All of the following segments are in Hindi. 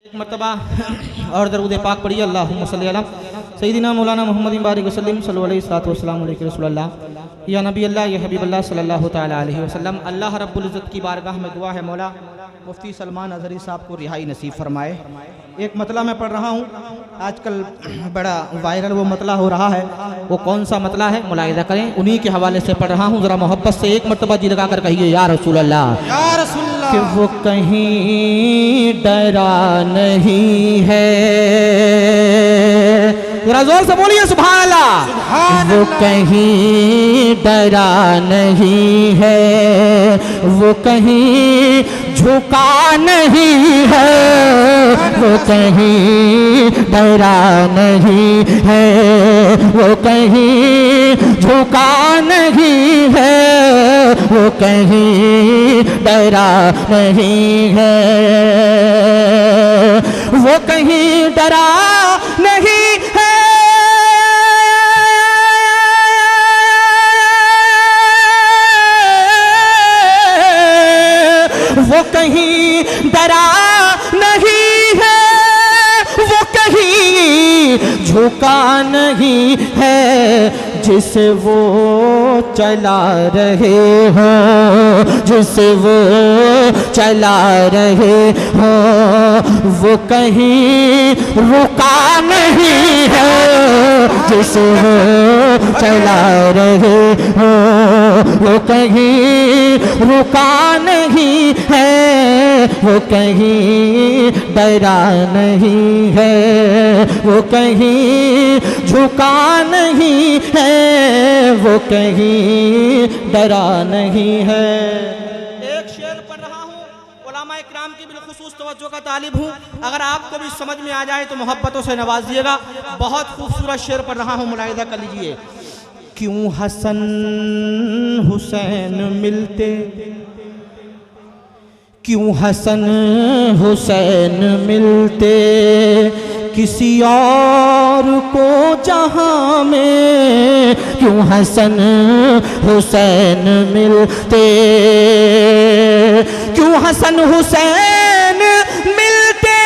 एक मरतबा और दरूद पाक पढ़िए अल्लाहुम्मा सल्ली अला सय्यिदिना मौलाना मुहम्मदिन बारिक वसल्लम सल्लल्लाहु अलैहि वसल्लम अलैहि रसूलुल्लाह या नबी अल्लाह या हबीब अल्लाह सल्लल्लाहु तआला अलैहि वसल्लम। अल्लाह रब्बुल इज़्ज़त की बारगाह में दुआ है मौला मुफ्ती सलमान अज़हरी साहब को रिहाई नसीब फरमाए। एक मतला मैं पढ़ रहा हूँ, आजकल बड़ा वायरल वो मतला हो रहा है, वो कौन सा मतला है मुलाहिज़ा करें, उन्हीं के हवाले से पढ़ रहा हूँ। ज़रा मोहब्बत से एक मरतबा जी लगा कर कहिए या रसूल अल्लाह, या रसूल अल्लाह। कि वो कहीं डरा नहीं है, जरा जोर से बोलिए सुभान अल्लाह। वो कहीं डरा नहीं है, वो कहीं झुका नहीं है, वो कहीं डरा नहीं है, वो कहीं झुका नहीं है, वो कहीं डरा नहीं है, वो कहीं डरा नहीं है, वो कहीं डरा नहीं है, वो कहीं झुका नहीं है, जिसे वो चला रहे हो, जिसे वो चला रहे हो, वो कहीं रुका नहीं है, जिसे वो चला रहे हो, वो कहीं रुका नहीं है, वो कहीं डरा नहीं है, वो कहीं झुका नहीं है, वो कहीं डरा नहीं है। एक शेर पढ़ रहा हूँ, उलमा इकराम की बिलखुसूस तवज्जो का तालिब हूँ, अगर आपको भी समझ में आ जाए तो मोहब्बतों से नवाजिएगा। बहुत खूबसूरत शेर पढ़ रहा हूँ, मुलाहिज़ा कर लीजिए। क्यों हसन हुसैन मिलते, क्यों हसन हुसैन मिलते किसी और को जहां में, क्यों हसन हुसैन मिलते, क्यों हसन हुसैन मिलते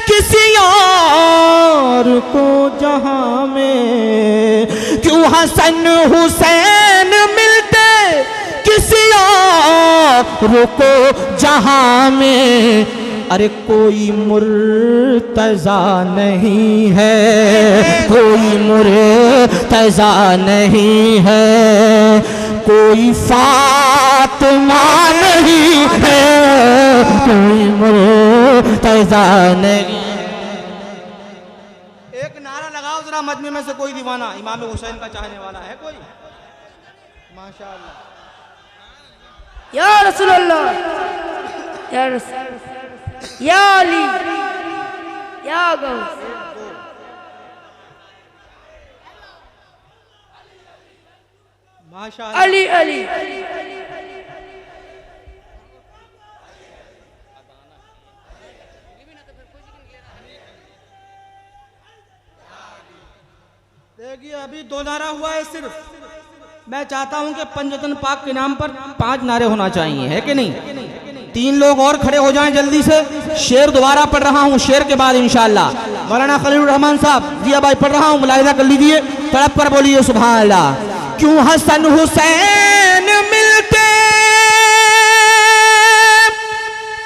किसी और को जहां में, क्यों हसन हुसैन मिलते किसी और को जहां में। अरे कोई मुर्तज़ा नहीं है, कोई मुर्तज़ा नहीं है, कोई फातिमा नहीं है, कोई मुर्तज़ा नहीं। एक नारा लगाओ जरा मजमे में से कोई दीवाना इमाम हुसैन का चाहने वाला है कोई? माशाअल्लाह। या रसूलुल्लाह, या रसूल, या अली, या गौस। माशाअल्लाह। अली अली देखिए अभी 2 नारा हुआ है सिर्फ, मैं चाहता हूं कि पंजतन पाक के नाम पर 5 नारे होना चाहिए, है कि नहीं? 3 लोग और खड़े हो जाएं जल्दी से। शेर दोबारा पढ़ रहा हूं, शेर के बाद इंशाअल्लाह मौलाना खलीलुर रहमान साहब जिया भाई पढ़ रहा हूं, मुलाहिज़ा कर लीजिए, तड़प कर बोलिए सुभान अल्लाह। क्यों हसन हुसैन मिलते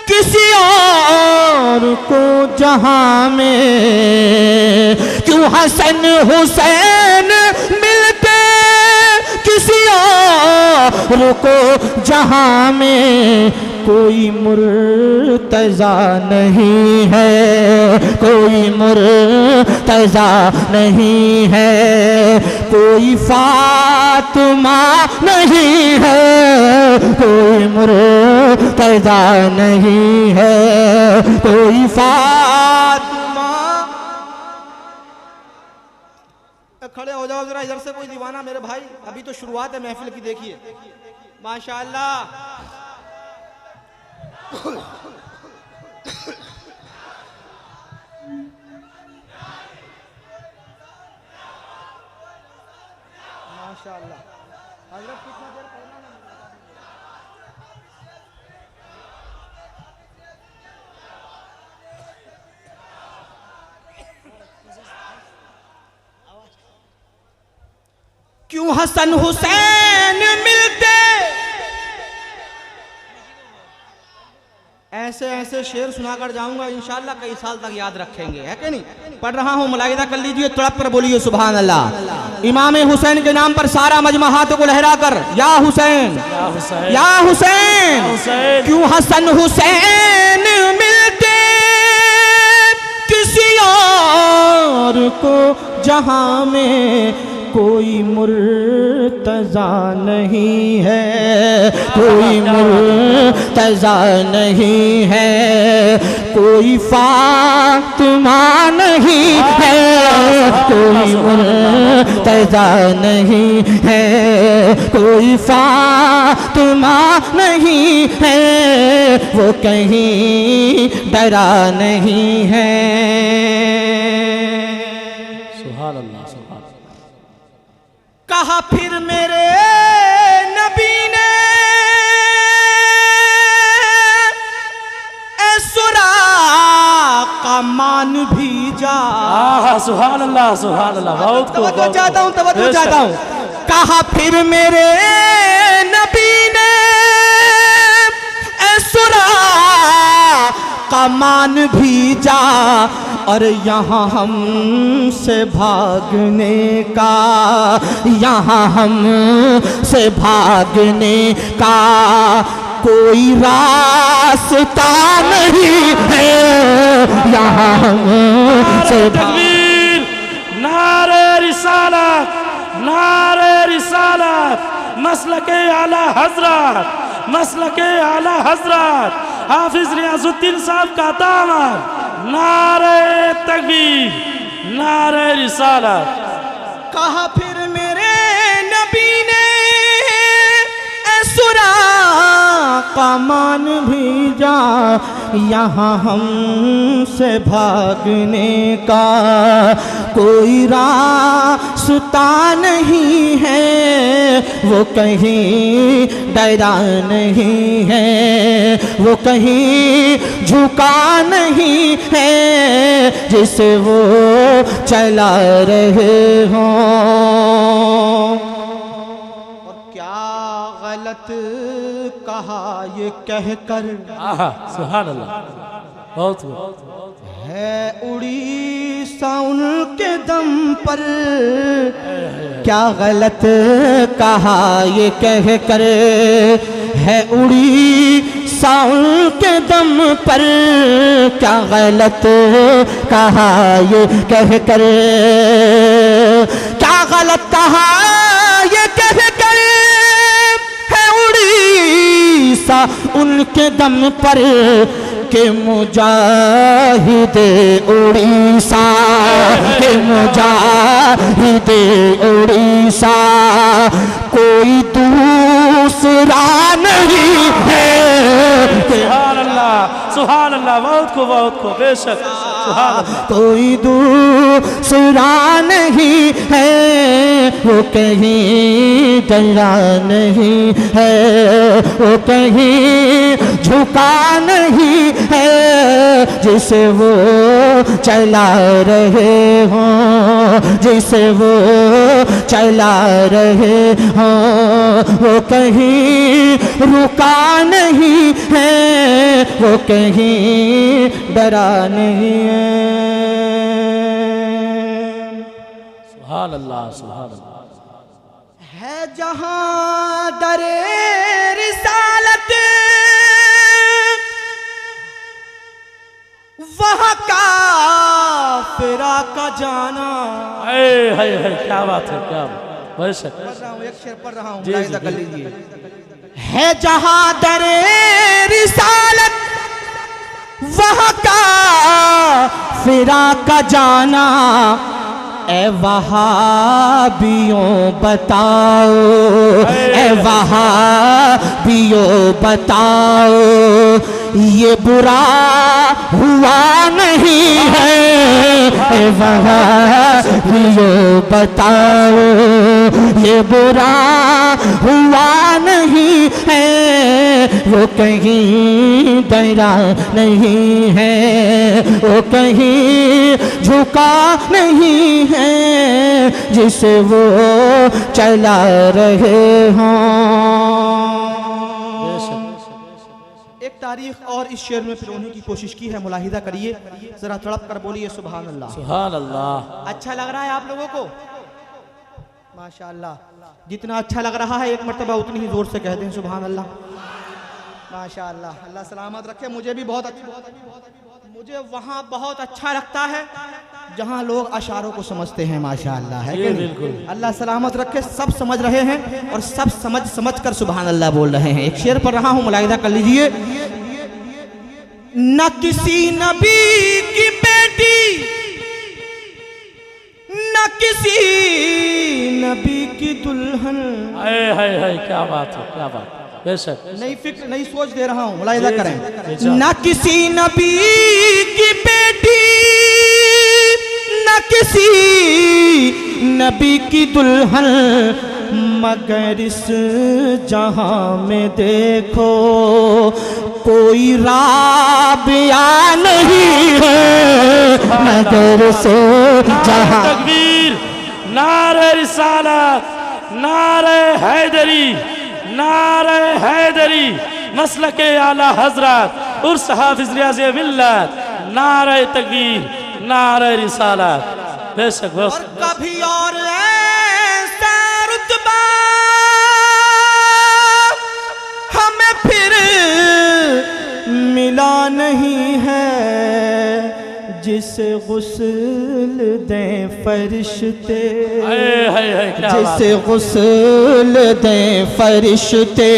किसी और को जहां में, क्यों हसन हुसैन मिलते किसी और को जहां में, कोई मुर्तज़ा नहीं है, कोई मुर्तज़ा नहीं है, कोई फातिमा नहीं है, कोई मुर्तज़ा नहीं है, कोई फातिमा। खड़े हो जाओ जरा इधर से कोई दीवाना मेरे भाई, अभी तो शुरुआत है महफिल की, देखिए माशाअल्लाह। माशाअल्लाह। हज़रत कितना देर पढ़ना है? हसन हुसैन मिलते। ऐसे ऐसे शेर सुनाकर जाऊंगा, इंशाअल्लाह कई साल तक याद रखेंगे, है कि नहीं? पढ़ रहा हूं, मुलाहिदा कर लीजिए, तड़प कर बोलिए सुभान अल्लाह। इमाम हुसैन के नाम पर सारा मजमा हाथों को लहरा कर या हुसैन या हुसैन, क्यों हसन हुसैन मिलते किसी और को जहां में कोई मुर्तजा नहीं है, कोई मुर्तजा नहीं है, कोई फातिमा नहीं है, कोई मुर्तजा नहीं है, कोई फातिमा नहीं है, वो कहीं डरा नहीं है। सुभान अल्लाह, सुभान। कहा फिर मेरे नबी ने सुरा का मान भी जा। सुभान अल्लाह, सुभान अल्लाह। बहुत तवज्जो चाहता हूँ, तवज्जो चाहता हूँ। कहा फिर मेरे नबी ने सुरा का मान भी जा, और यहाँ हमसे भागने का, यहाँ हमसे भागने का कोई रास्ता नहीं है, यहाँ हमसे तकबीर, नारे रिसालत, नारे रिसालत, मसलके आला हजरत, मसलके आला हजरत हाफिज रियाजुद्दीन साहब का दामन। नारे तकबीर, नारे रिसालत। कहा फिर मेरे नबी ने सुरा का मान भी जा, यहाँ हमसे भागने का कोई रास्ता नहीं है, वो कहीं डरा नहीं है, वो कहीं झुका नहीं है, जिसे वो चला रहे हों। और क्या गलत कहा ये कहकर, सुभान अल्लाह, बहुत है उड़ीसा उनके दम पर, क्या गलत कहा ये कहकर, है उड़ीसा उनके दम पर, क्या गलत कहा ये कहकर, क्या गलत कहा ये कहकर, है उड़ीसा उनके दम पर, के मुजाहिदे उड़ीसा, के मुजाहिदे उड़ीसा कोई दूसरा नहीं है। सुभान अल्लाह, सुभान अल्लाह, बहुत को बेशक, सुभान अल्लाह। कोई दूसरा नहीं है, वो कहीं डरा नहीं है, वो कहीं झुका नहीं है, जिसे वो चला रहे हों, जिसे वो चला रहे हों, वो कहीं रुका नहीं है, वो कहीं डरा नहीं है। सुभान अल्लाह, सुभान अल्लाह। है जहां दरे रिसालत, वहाँ काफिरा का जाना। है, क्या बात है, क्या बात, बेशक। एक शेर पढ़ रहा हूँ, जी, मुलाहिजा जी, कर लीजिए। है जहां दरे रिसालत, वहाँ काफिरा का जाना, ए वहाबियों बताओ, ए वहाबियों बताओ, ये बुरा हुआ नहीं है वहाँ ये बताओ, ये बुरा हुआ नहीं है, वो कहीं डरा नहीं है, वो कहीं झुका नहीं है जिसे वो चला रहे हों। एक तारीख और इस शेर में पिरोने की कोशिश की है, मुलाहिदा करिए, जरा तड़प कर बोलिए सुभान अल्लाह। सुभान अल्लाह। अच्छा लग रहा है आप लोगों को? माशाअल्लाह, जितना अच्छा लग रहा है एक मर्तबा उतनी ही जोर से कह दें सुभान अल्लाह। माशाअल्लाह, अल्लाह सलामत रखे। मुझे भी बहुत अच्छा, मुझे वहाँ बहुत अच्छा लगता है जहाँ लोग अशारों को समझते हैं, माशाअल्लाह, है कि नहीं? अल्लाह सलामत रखे। सब समझ रहे हैं और सब समझ कर सुभान अल्लाह बोल रहे हैं। एक शेर पढ़ रहा हूँ, मुलाहिदा कर लीजिए। न किसी नबी की बेटी, न किसी नबी की दुल्हन। हाय क्या बात है, क्या बात है। बेशक, नई फिक्र नई सोच दे रहा हूँ, मुलाहिदा करें। न किसी नबी की बेटी, न किसी नबी की दुल्हन, मगर इस जहां में देखो कोई राबिया नहीं है, मगर से जहां। तकबीर, नारे रिसालत, नारे हैदरी, नारे हैदरी, मसलके आला हजरत उर्स हाफिज रियाज़ मिल्लत, नारे तकबीर, नारे रिसालत। बेशक। और कभी और ऐसा रुतबा हमें फिर मिला नहीं है, जिसे गुस्ल दें फरिश्ते, जिसे गुस्ल दें फरिश्ते,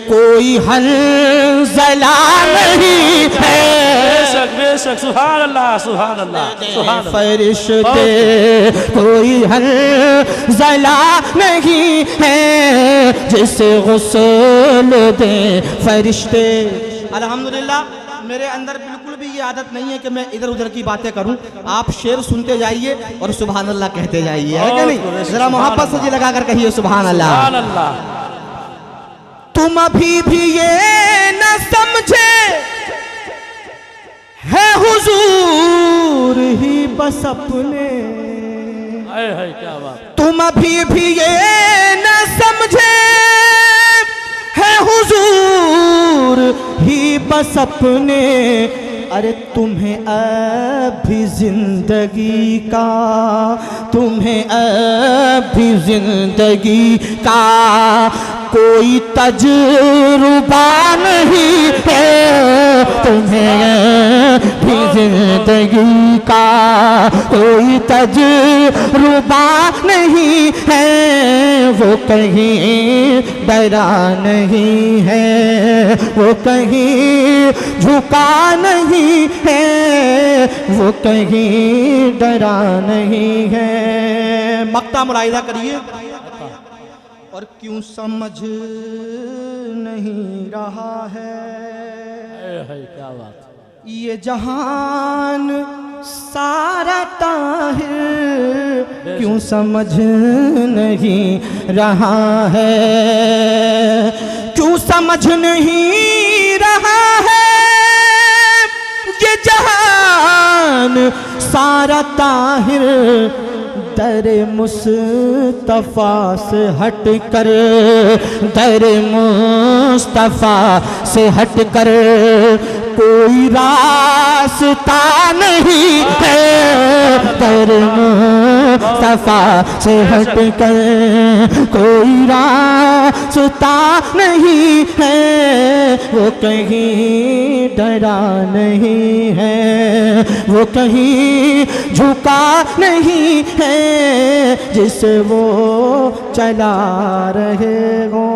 कोई हंज़ला नहीं है। बेशक बेशक, सुभान अल्लाह, सुभान अल्लाह, सुभान अल्लाह। फरिश्ते कोई हंज़ला नहीं है, जिसे गुस्ल दें फरिश्ते। अल्हम्दुलिल्लाह, मेरे अंदर बिल्कुल भी ये आदत नहीं है कि मैं इधर उधर की बातें करूं। आप शेर सुनते जाइए और सुभान अल्लाह कहते जाइए, है कि नहीं? जरा मोहब्बत से जी लगा कर कहिए सुभान अल्लाह। सुभान अल्लाह। तुम अभी भी ये न समझे है हुजूर ही बस अपने, हाय क्या बात। तुम अभी भी ये न समझे है हुजूर ही बस अपने, अरे तुम्हें अभी जिंदगी का, तुम्हें अभी जिंदगी का कोई तजुर्बा नहीं है, तुम्हें भी जिंदगी का कोई तजुर्बा नहीं है, वो कहीं डरा नहीं है, वो कहीं झुका नहीं है, वो कहीं डरा नहीं है। मक्ता मुलाहिदा करिए। और क्यों समझ नहीं रहा है क्या बात, ये जहान सारा ताहिर, क्यों समझ नहीं रहा है, क्यों समझ नहीं रहा है, ये जहान सारा ताहिर, दर मुस्तफा से हट कर, दर मुस्तफा से हट कर कोई रास्ता नहीं है, दर मुस्तफा से हट कर कोई रास्ता नहीं है, वो कहीं डरा नहीं है, वो कहीं झुका नहीं है, जिसे वो चला रहे हो।